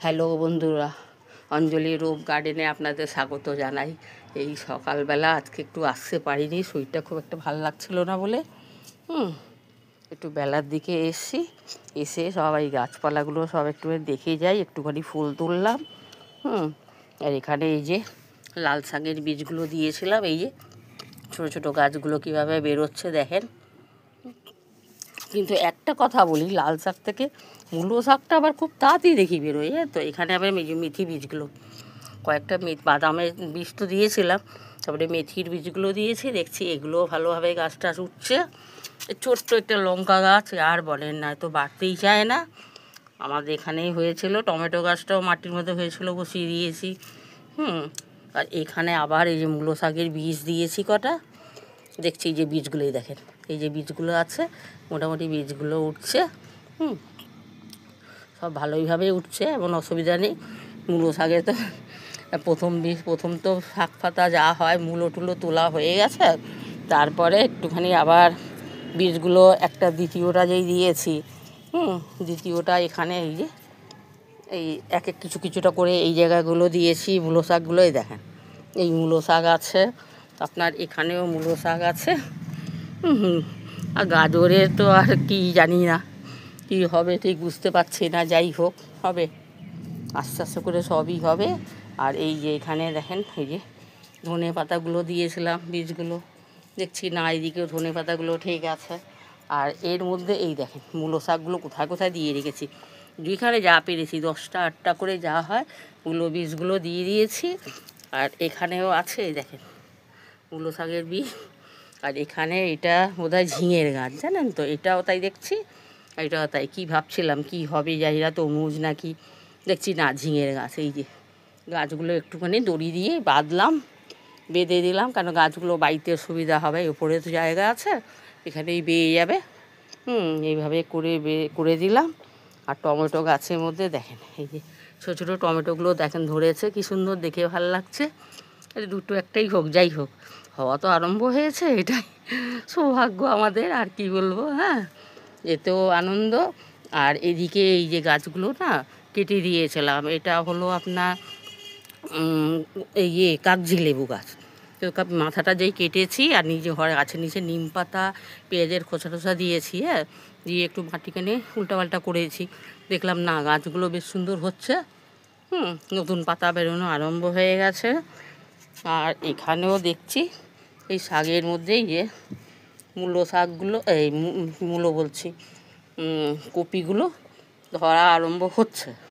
Hello বন্ধুরা, অঞ্জলি রূপ গার্ডেনে আপনাদের স্বাগত জানাই। এই সকালবেলা আজকে একটু আসতে পারিনি, শরীরটা খুব একটা ভালো লাগছিল না বলে একটু বেলার দিকে এসে সবাই গাছপালাগুলো সব একটু দেখে যাই, একটুখানি ফুল তুললাম। আর এখানে এই যে লাল শাকের বীজগুলো দিয়েছিলাম, এই যে ছোটো ছোটো গাছগুলো কীভাবে বেরোচ্ছে দেখেন। কিন্তু একটা কথা বলি, লাল শাক থেকে মূলো শাকটা আবার খুব তাড়াতাড়ি দেখি বেরোয়। তো এখানে আবার মেথি বীজগুলো, কয়েকটা বাদামের বীজ তো দিয়েছিলাম, তারপরে মেথির বীজগুলো দিয়েছি। দেখছি এগুলোও ভালোভাবে গাছ টাছ উঠছে। ছোট্ট একটা লঙ্কা গাছ, আর বলেন না, তো বাড়তেই চায় না। আমাদের এখানেই হয়েছিল, টমেটো গাছটাও মাটির মধ্যে হয়েছিল, বসিয়ে দিয়েছি। আর এখানে আবার এই যে মূলো শাকের বীজ দিয়েছি কটা। দেখছি এই যে বীজগুলোই দেখেন, এই যে বীজগুলো আছে, মোটামুটি বীজগুলো উঠছে। সব ভালোইভাবে উঠছে, এমন অসুবিধা নেই। মূলো শাকে তো প্রথম তো শাক পাতা যা হয়, মূলো টুলো তোলা হয়ে গেছে। তারপরে একটুখানি আবার বীজগুলো একটা দ্বিতীয়টা যেই দিয়েছি, দ্বিতীয়টা এখানে এই যে এই এক কিছুটা করে এই জায়গাগুলো দিয়েছি। মূলো শাকগুলোই দেখেন, এই মূলো শাক আছে, আপনার এখানেও মূলো শাক আছে। আর গাজরের তো আর কি জানি না কী হবে, ঠিক বুঝতে পারছি না। যাই হোক, হবে, আস্তে আস্তে করে সবই হবে। আর এই যে এখানে দেখেন, এই যে ধনে পাতাগুলো দিয়েছিলাম বীজগুলো, দেখছি না এইদিকেও ধনে পাতাগুলো ঠিক আছে। আর এর মধ্যে এই দেখেন মূলো শাকগুলো কোথায় কোথায় দিয়ে রেখেছি, যেখানে যা পেরেছি 10টা 8টা করে যা হয় মূলো বীজগুলো দিয়ে দিয়েছি। আর এখানেও আছে, এই দেখেন মূলো শাকের বীজ। আর এখানে এটা বোধহয় ঝিঙের গাছ, জানেন তো, এটাও তাই দেখছি, এটাও তাই। কী ভাবছিলাম কী হবে জানি না, তরমুজ নাকি, দেখছি না ঝিঙের গাছ। এই যে গাছগুলো একটুখানি দড়ি দিয়ে বেঁধে দিলাম, কারণ গাছগুলো বাইতে সুবিধা হবে। উপরে তো জায়গা আছে, এখানেই বেয়ে যাবে। এইভাবে করে দিলাম। আর টমেটো গাছের মধ্যে দেখেন এই যে ছোটো ছোটো টমেটোগুলো দেখেন ধরেছে, কি সুন্দর, দেখে ভালো লাগছে। দুটো একটাই হোক, যাই হোক, হওয়া তো আরম্ভ হয়েছে, এটাই সৌভাগ্য আমাদের, আর কি বলবো। এতেও আনন্দ। আর এদিকে এই যে গাছগুলো না কেটে দিয়েছিলাম, এটা হলো আপনার এই কাগজি লেবু গাছ। তো মাথাটা যেই কেটেছি, আর ঘরে গাছের নিচে নিম পাতা, পেঁয়াজের খোসা টোসা দিয়েছি, দিয়ে একটু মাটিখানে উল্টাপাল্টা করেছি। দেখলাম না গাছগুলো বেশ সুন্দর হচ্ছে, নতুন পাতা বেরোনো আরম্ভ হয়ে গেছে। আর এখানেও দেখছি এই শাকের মধ্যেই যে মূলো শাকগুলো, এই মূলো বলছি, কপিগুলো ধরা আরম্ভ হচ্ছে।